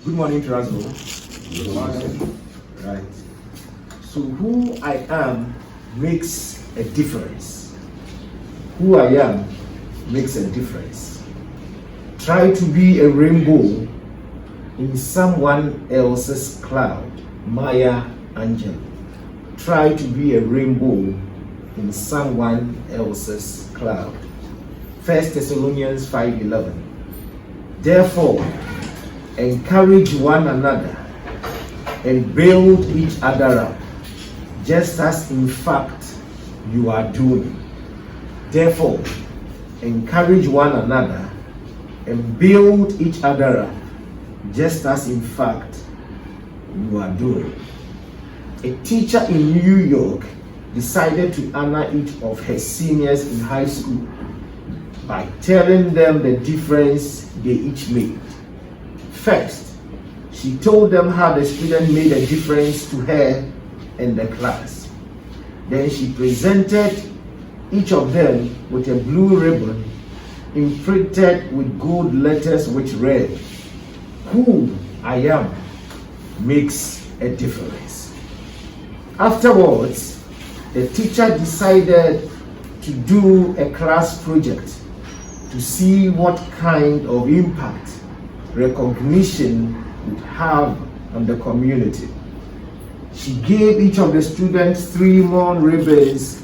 Good morning, Trazo. Good morning. Right. So, who I am makes a difference. Who I am makes a difference. Try to be a rainbow in someone else's cloud. Maya Angelou. Try to be a rainbow in someone else's cloud. 1 Thessalonians 5:11. Therefore, encourage one another and build each other up, just as in fact you are doing. Therefore, encourage one another and build each other up, just as in fact you are doing. A teacher in New York decided to honor each of her seniors in high school by telling them the difference they each made. First, she told them how the student made a difference to her and the class. Then she presented each of them with a blue ribbon imprinted with gold letters which read, "Who I am makes a difference." Afterwards, the teacher decided to do a class project to see what kind of impact recognition would have on the community. She gave each of the students 3 more ribbons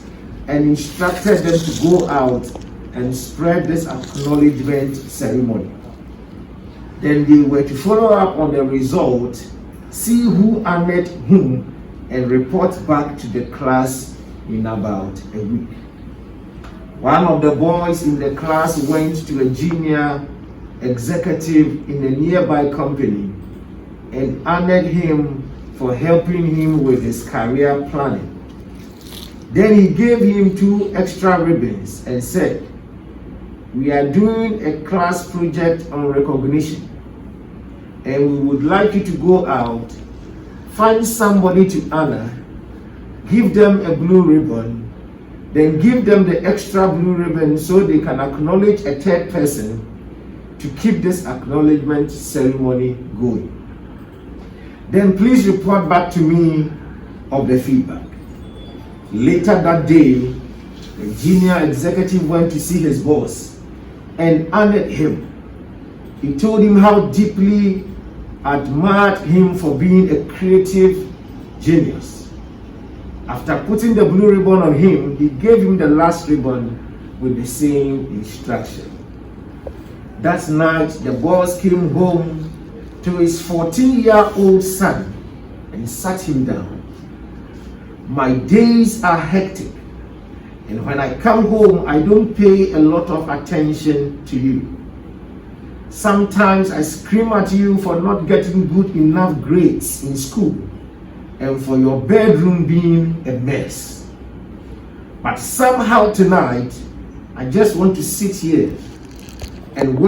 and instructed them to go out and spread this acknowledgement ceremony. Then they were to follow up on the result, see who honored whom, and report back to the class in about a week. One of the boys in the class went to a junior executive in a nearby company and honored him for helping him with his career planning. Then he gave him 2 extra ribbons and said, "We are doing a class project on recognition, and we would like you to go out, find somebody to honor, give them a blue ribbon, then give them the extra blue ribbon so they can acknowledge a third person to keep this acknowledgement ceremony going. Then please report back to me of the feedback." Later that day, the junior executive went to see his boss and honored him. He told him how deeply admired him for being a creative genius. After putting the blue ribbon on him, he gave him the last ribbon with the same instruction. That night, the boss came home to his 14-year-old son and sat him down. "My days are hectic, and when I come home, I don't pay a lot of attention to you. Sometimes I scream at you for not getting good enough grades in school and for your bedroom being a mess. But somehow tonight, I just want to sit here and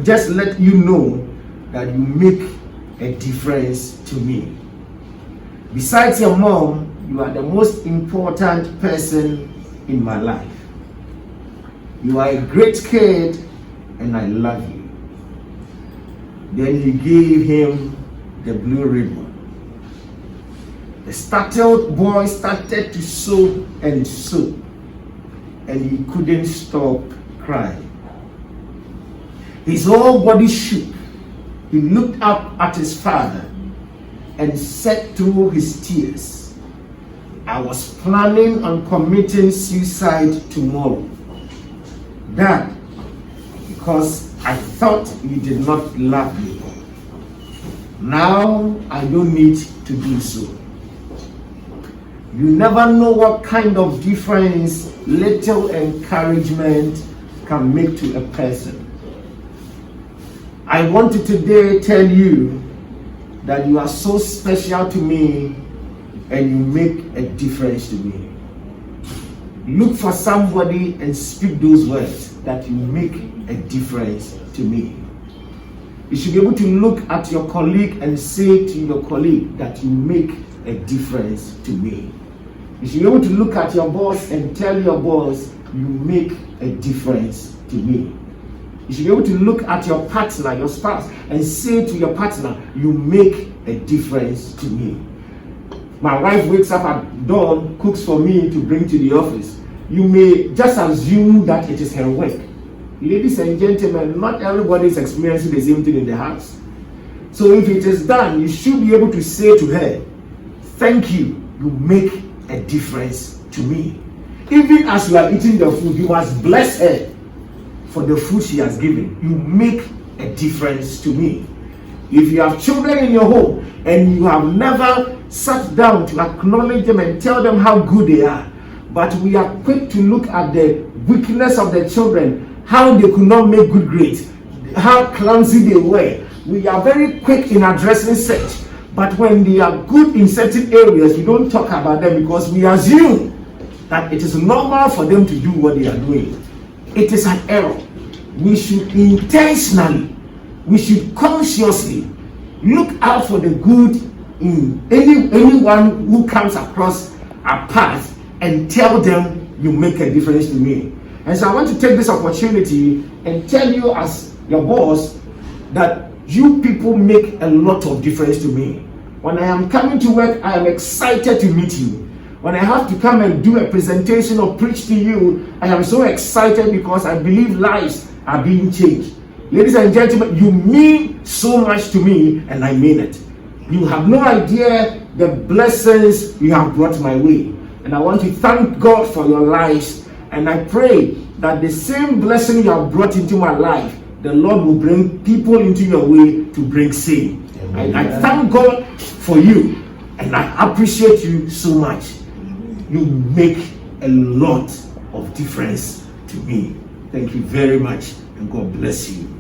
just let you know that you make a difference to me. Besides your mom, you are the most important person in my life. You are a great kid and I love you." Then he gave him the blue ribbon. The startled boy started to sob, and he couldn't stop crying. His whole body shook. He looked up at his father and said through his tears, "I was planning on committing suicide tomorrow, Dad, because I thought you did not love me. Now I don't need to do so." You never know what kind of difference little encouragement can make to a person. I want to today tell you that you are so special to me and you make a difference to me. Look for somebody and speak those words, that you make a difference to me. You should be able to look at your colleague and say to your colleague that you make a difference to me. You should be able to look at your boss and tell your boss you make a difference to me. You should be able to look at your partner, your spouse, and say to your partner, you make a difference to me. My wife wakes up at dawn, cooks for me to bring to the office. You may just assume that it is her work. Ladies and gentlemen, not everybody is experiencing the same thing in the house. So if it is done, you should be able to say to her, thank you, you make a difference to me. Even as you are eating the food, you must bless her for the food she has given. You make a difference to me. If you have children in your home and you have never sat down to acknowledge them and tell them how good they are, but we are quick to look at the weakness of the children, how they could not make good grades, how clumsy they were. We are very quick in addressing such, but when they are good in certain areas, we don't talk about them because we assume that it is normal for them to do what they are doing. It is an error. We should intentionally, we should consciously look out for the good in anyone who comes across our path and tell them you make a difference to me. And so I want to take this opportunity and tell you as your boss that you people make a lot of difference to me. When I am coming to work, I am excited to meet you. When I have to come and do a presentation or preach to you, I am so excited because I believe lives are being changed. Ladies and gentlemen, you mean so much to me, and I mean it. You have no idea the blessings you have brought my way. And I want to thank God for your lives. And I pray that the same blessing you have brought into my life, the Lord will bring people into your way to bring same. And I thank God for you. And I appreciate you so much. You make a lot of difference to me. Thank you very much, and God bless you.